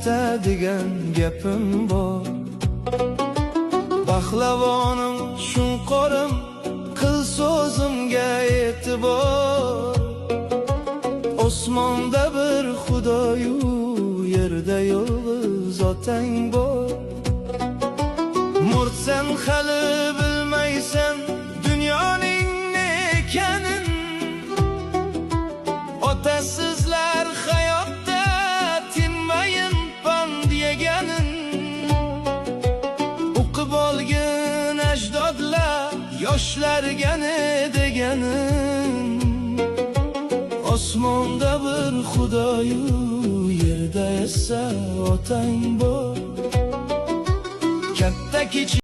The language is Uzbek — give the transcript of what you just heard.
aytadigan gapim bor. Pahlavonim shunqorim, qil so'zimga e'tibor. Osmonda bir Xudoyu, yerda yolg'iz otang bor. Murtsan hali bilmaysan dunyoning ne ekanin. Otasizlar hayotda tinmayin pand yeganin. O'qib olgin ajdodlar yoshlarga ne deganin. Osmonda bir Xudoyu, yerda esa otang bor. Katta kichik